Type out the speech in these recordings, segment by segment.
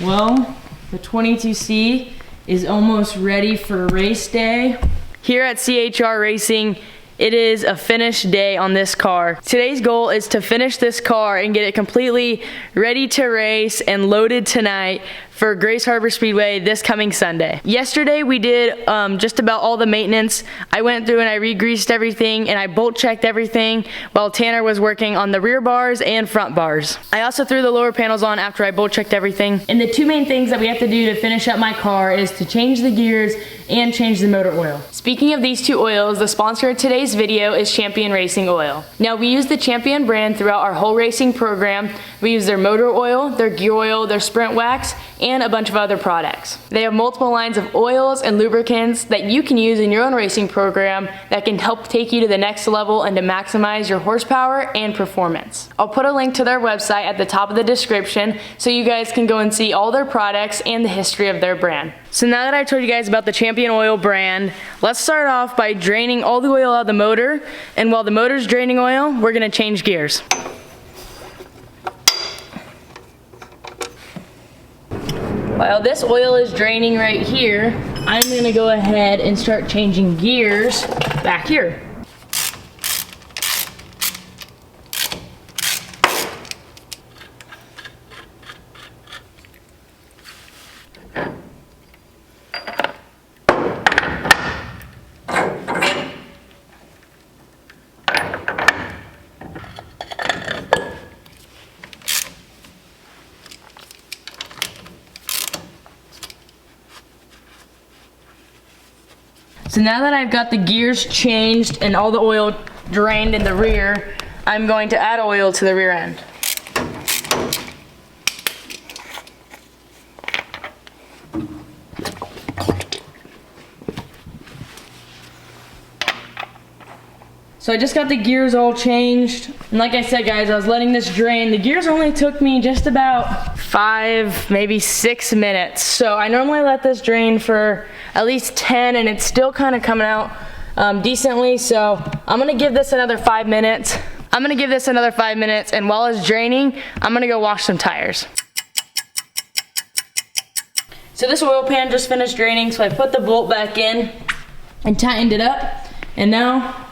Well, the 22C is almost ready for race day. Here at CHR Racing, it is a finish day on this car. Today's goal is to finish this car and get it completely ready to race and loaded tonight for Grays Harbor Speedway this coming Sunday. Yesterday we did just about all the maintenance. I went through and I re-greased everything and I bolt checked everything while Tanner was working on the rear bars and front bars. I also threw the lower panels on after I bolt checked everything. And the two main things that we have to do to finish up my car is to change the gears and change the motor oil. Speaking of these two oils, the sponsor of today's video is Champion Racing Oil. Now we use the Champion brand throughout our whole racing program. We use their motor oil, their gear oil, their sprint wax, and a bunch of other products. They have multiple lines of oils and lubricants that you can use in your own racing program that can help take you to the next level and to maximize your horsepower and performance. I'll put a link to their website at the top of the description so you guys can go and see all their products and the history of their brand. So now that I told you guys about the Champion Oil brand, let's start off by draining all the oil out of the motor, and while the motor's draining oil, we're gonna change gears. While this oil is draining right here, I'm gonna go ahead and start changing gears back here. So now that I've got the gears changed and all the oil drained in the rear, I'm going to add oil to the rear end. So I just got the gears all changed, and like I said guys, I was letting this drain. The gears only took me just about 5, maybe 6 minutes. So I normally let this drain for at least 10, and it's still kind of coming out decently. So I'm gonna give this another 5 minutes. And while it's draining, I'm gonna go wash some tires. So this oil pan just finished draining, so I put the bolt back in and tightened it up, and now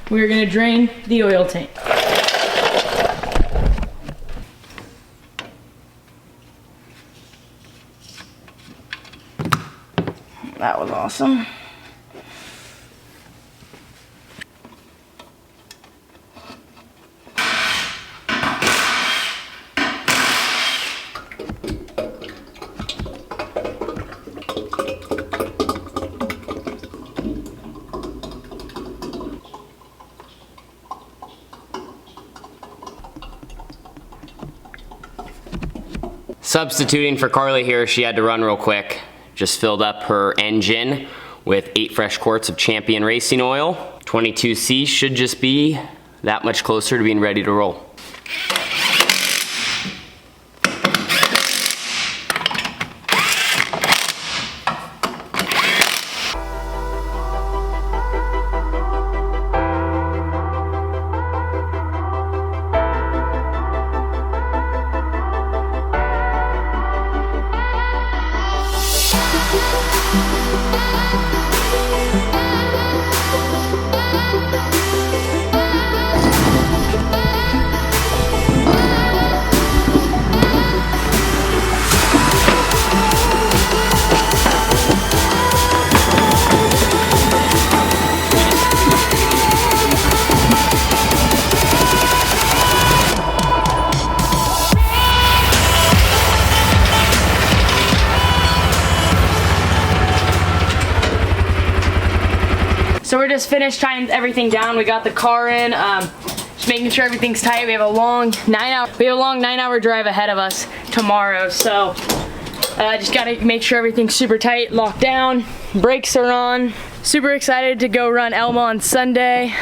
we're gonna drain the oil tank. That was awesome. Substituting for Carly here, she had to run real quick. Just filled up her engine with 8 fresh quarts of Champion Racing Oil. 22C should just be that much closer to being ready to roll. So we're just finished tying everything down. We got the car in, just making sure everything's tight. We have a long 9-hour drive ahead of us tomorrow. So just gotta make sure everything's super tight, locked down, brakes are on. Super excited to go run Elma on Sunday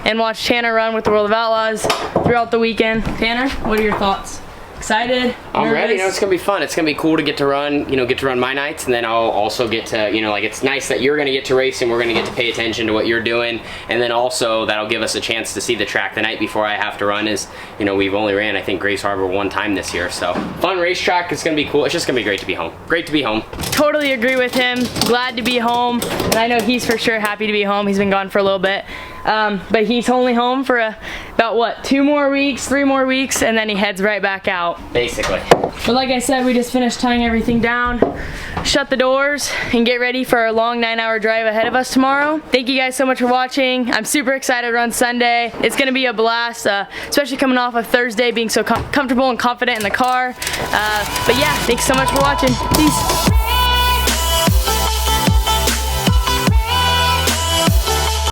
and watch Tanner run with the World of Outlaws throughout the weekend. Tanner, what are your thoughts? Excited? I'm ready. Nervous? It's gonna be fun. It's gonna be cool to get to run, get to run my nights, and then I'll also get to, like, it's nice that you're gonna get to race and we're gonna get to pay attention to what you're doing, and then also that'll give us a chance to see the track the night before I have to run. Is, we've only ran, I think, Grays Harbor one time this year, so fun racetrack. It's gonna be cool. It's just gonna be great to be home. Great to be home. Totally agree with him. Glad to be home, and I know he's for sure happy to be home. He's been gone for a little bit, but he's only home for about what, 2 more weeks, 3 more weeks, and then he heads right back out. Basically. But like I said, we just finished tying everything down, shut the doors, and get ready for our long 9-hour drive ahead of us tomorrow. Thank you guys so much for watching. I'm super excited to run Sunday. It's gonna be a blast, especially coming off of Thursday, being so comfortable and confident in the car. But yeah, thanks so much for watching. Peace.